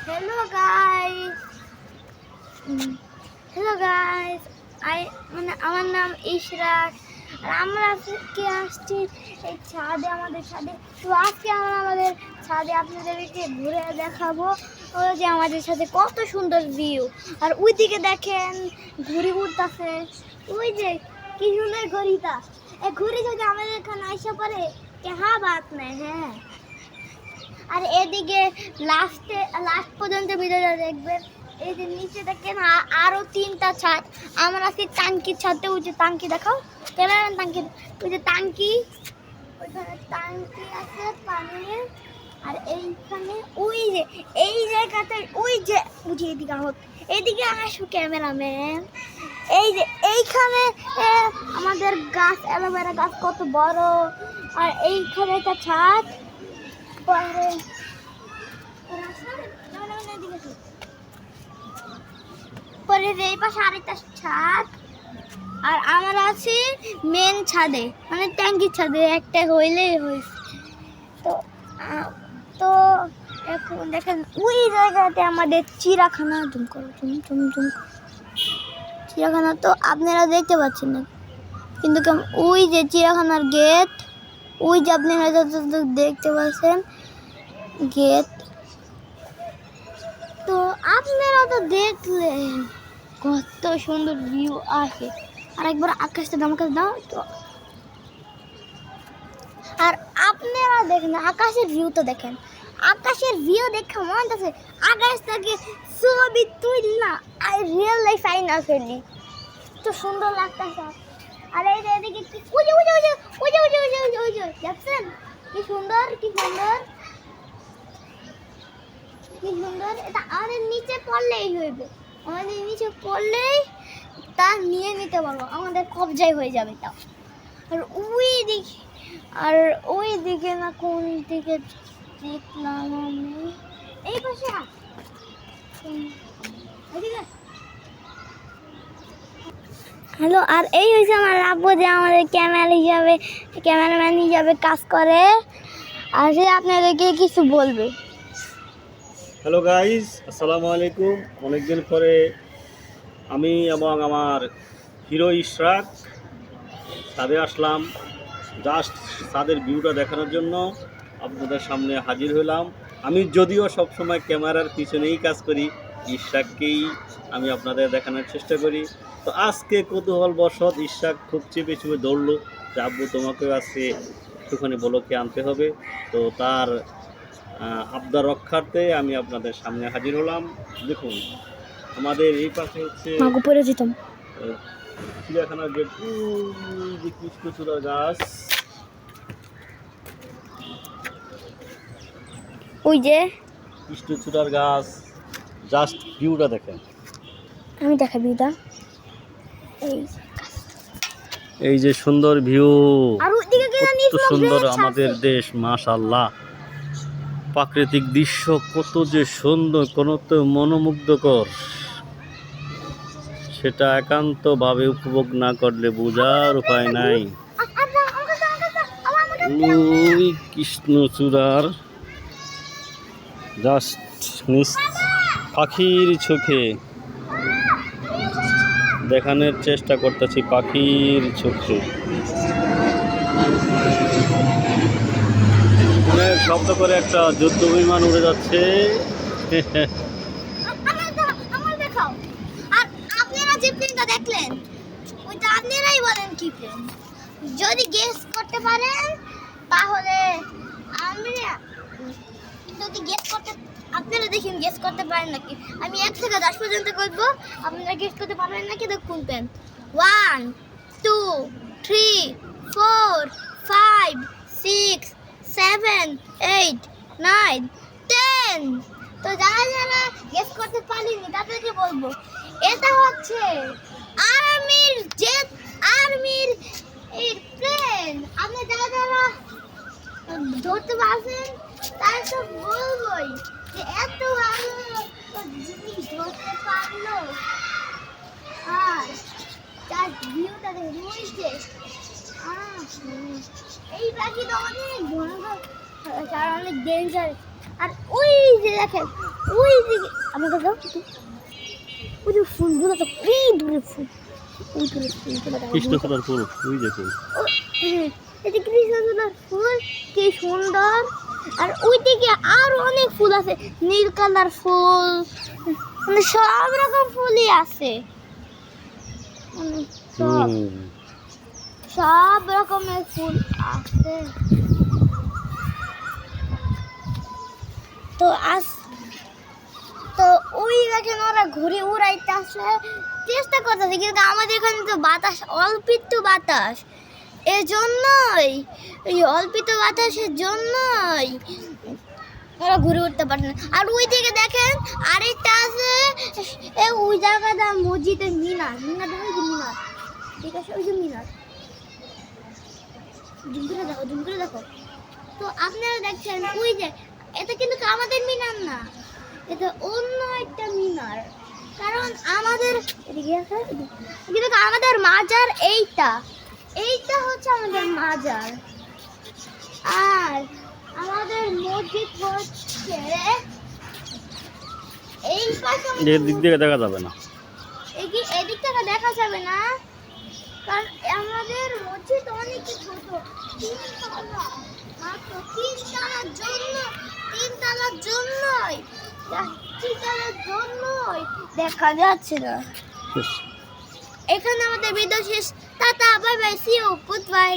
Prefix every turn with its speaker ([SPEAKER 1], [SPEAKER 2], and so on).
[SPEAKER 1] Hello guys. Hello guys. আমার নাম ইশরাক আর আমরা আজকে আসছি এই ছাদে আমাদের ছাদে। তো আজকে আমরা আমাদের ছাদে আপনাদেরকে ঘুরে দেখাবো ওই যে আমাদের সাথে কত সুন্দর ভিউ। আর ওইদিকে দেখেন ঘুড়ি উড়তাছে, ওই যে কি সুন্দর ঘড়িটা। এই ঘুড়ি যদি আমাদের এখানে আইসা পড়ে কেহা বাত নেই। হ্যাঁ, আর এদিকে লাস্ট পর্যন্ত ভিডিওটা দেখবেন। এই যে নিচে দেখেন আরো 3টা ছাদ। আমরা আছি টাঙ্কির ছাদে। ওই যে টাঙ্কি দেখাও ক্যামেরাম্যান, টাঙ্কি ওই যে টাঙ্কি, ওইখানে টাঙ্কি আছে পানির। আর এইখানে ওই যে এই জায়গাতে ওই যে বুঝি এদিকে হোক, এদিকে আসো ক্যামেরাম্যান। এই যে এইখানে আমাদের গাছ, অ্যালোভেরা গাছ কত বড়। আর এইখানে একটা ছাদ। পরে এই পাশে আরেকটা ছাদ। আর আমরা আছি মেন ছাদে, মানে ট্যাঙ্কির ছাদে। একটা হইলেই হয়েছে। তো তো এখন দেখেন ওই জায়গাতে আমাদের চিড়িয়াখানা। জুম করো, চিড়িয়াখানা তো আপনারা দেখতে পাচ্ছেন না, কিন্তু ওই যে চিড়িয়াখানার গেট, ওই যে আপনারা যতটুকু দেখতে পাচ্ছেন গেট। তো আপনারা তো দেখলেন কত সুন্দর ভিউ আসে। আর একবার আকাশটা আমাকে দাও তো। আর আপনারা দেখেন আকাশের ভিউটা দেখেন। আকাশের ভিউ দেখে মনে আছে আকাশ থেকে ছবি তুলনা আর রিয়েল লাইফ আইনা ফেলি, তো সুন্দর লাগতেছে। আর এই যে এদিকে কি দেখছেন কি সুন্দর, কি সুন্দর, কি সুন্দর। এটা আমাদের নিচে পড়লেই হইবে, আমাদের নিচে পড়লেই তা নিয়ে নিতে পারবো, আমাদের কবজায় হয়ে যাবে তাও। আর ওই দিকে না কোন দিকে দেখলাম আমি, এই পাশে হ্যালো। আর এই হয়েছে আমার আব্বু, যে আমাদের ক্যামেরাম্যান হিসাবে কাজ করে। আর সে আপনাদেরকে কিছু বলবে।
[SPEAKER 2] হ্যালো গাইস, আসসালামু আলাইকুম। অনেকদিন পরে আমি এবং আমার হিরো ইশরাক ছাদে আসলাম। জাস্ট ছাদের ভিউটা দেখানোর জন্য আপনাদের সামনে হাজির হলাম। আমি যদিও সবসময় ক্যামেরার পিছনেই কাজ করি, ইশরাককেই আমি আপনাদের দেখানোর চেষ্টা করি। তো আজকে কৌতূহলবশত ইশরাক খুব চেপে দৌড়লো যে আব্বু তোমাকেও আজকে একটুখানি বলকে আনতে হবে। তো তার আবদার রক্ষার্থে আমি আপনাদের সামনে হাজির হলাম। দেখুন আমাদের এই পাশে হচ্ছে চিড়িয়াখানার গেট, যে কৃষ্ণচূড়ার গাছ,
[SPEAKER 1] ওই যে
[SPEAKER 2] কৃষ্ণচূড়ার গাছ। জাস্ট ভিউটা দেখেন,
[SPEAKER 1] আমি দেখা ভিউটা।
[SPEAKER 2] এই যে সুন্দর ভিউ,
[SPEAKER 1] আর ওইদিকে
[SPEAKER 2] কত সুন্দর আমাদের দেশ, মাশাআল্লাহ। প্রাকৃতিক দৃশ্য কত যে সুন্দর, কত মনোমুগ্ধকর, সেটা একান্তভাবে উপভোগ না করলে বোঝার উপায় নাই। ওই কৃষ্ণচূড়ার জাস্ট পাখির চোখে দেখানোর চেষ্টা করতেছি, পাখির চোখে শব্দ করে একটা যুদ্ধ বিমান উড়ে যাচ্ছে।
[SPEAKER 1] দেখলেন ওইটা আপনারাই বলেন কি প্লেন। যদি গেস করতে পারেন তাহলে আমি, যদি গেস করতে আপনারা দেখেন গেস করতে পারেন নাকি। আমি 1 থেকে 10 পর্যন্ত বলবো, আপনারা গেস করতে পারবেন নাকি দেখুন। 1 2 3 4 5 6 7 8 9 10। তো যারা যারা গেস করতে পারেনি তাদেরকে বলবো, এটা হচ্ছে আর্মির এই প্লেন। আপনি যারা যারা ধরতে পারছেন তাই তো বলবোই যে এত ভালো জিনিস ধরতে পারলো। আর তার ভিউটা দেখে রয়েছে, এই পাখি তো অনেক ভয়ঙ্কর, অনেক ডেঞ্জার। আর ওই যে দেখেন ওই দিকে আমাকে দাও ওই যে ফুলগুলো তো এই দূরে ফুল ওই দূরে ফুলগুলো দাও
[SPEAKER 2] কৃষ্ণচূড়ার ফুল ওই যে ফুল
[SPEAKER 1] এই যে কৃষ্ণচূড়ার ফুল কি সুন্দর আর ওইদিকে আরো অনেক ফুল আছে নীল কালার ফুল মানে সব রকম ফুলই আছে মানে সব রকমের ফুল আছে তো তো ওই দেখেন ওরা ঘুরে উড়াইতে আসলে চেষ্টা করতেছে কিন্তু আমাদের এখানে তো বাতাস অল্পিত বাতাস এজন্যই এই অল্পিত বাতাসের জন্যই ওরা ঘুরে উঠতে পারে না আর ওই দিকে দেখেন আরেকটা আছে ওই জায়গাটা মসজিদের মিনার দেখো যে মিনার ঠিক আছে ওই যে মিনার জুম করে দেখো তো আপনারা দেখছেন ওই যে এটা কিন্তু আমাদের মিনার না এটা অন্য একটা মিনার কারণ আমাদের এদিকে আছে কিন্তু আমাদের মাজার এইটা হচ্ছে আমাদের মাজার আর আমাদের মসজিদ হচ্ছে এই পাশে
[SPEAKER 2] দিক থেকে দেখা যাবে না
[SPEAKER 1] এদিক থেকে দেখা যাবে না কারণ আমাদের মসজিদ অনেক ছোট মাত্র তিন তালার জন্যই দেখা যাচ্ছে না এখানে আমাদের ভিডিও শেষ tata bye bye see you good bye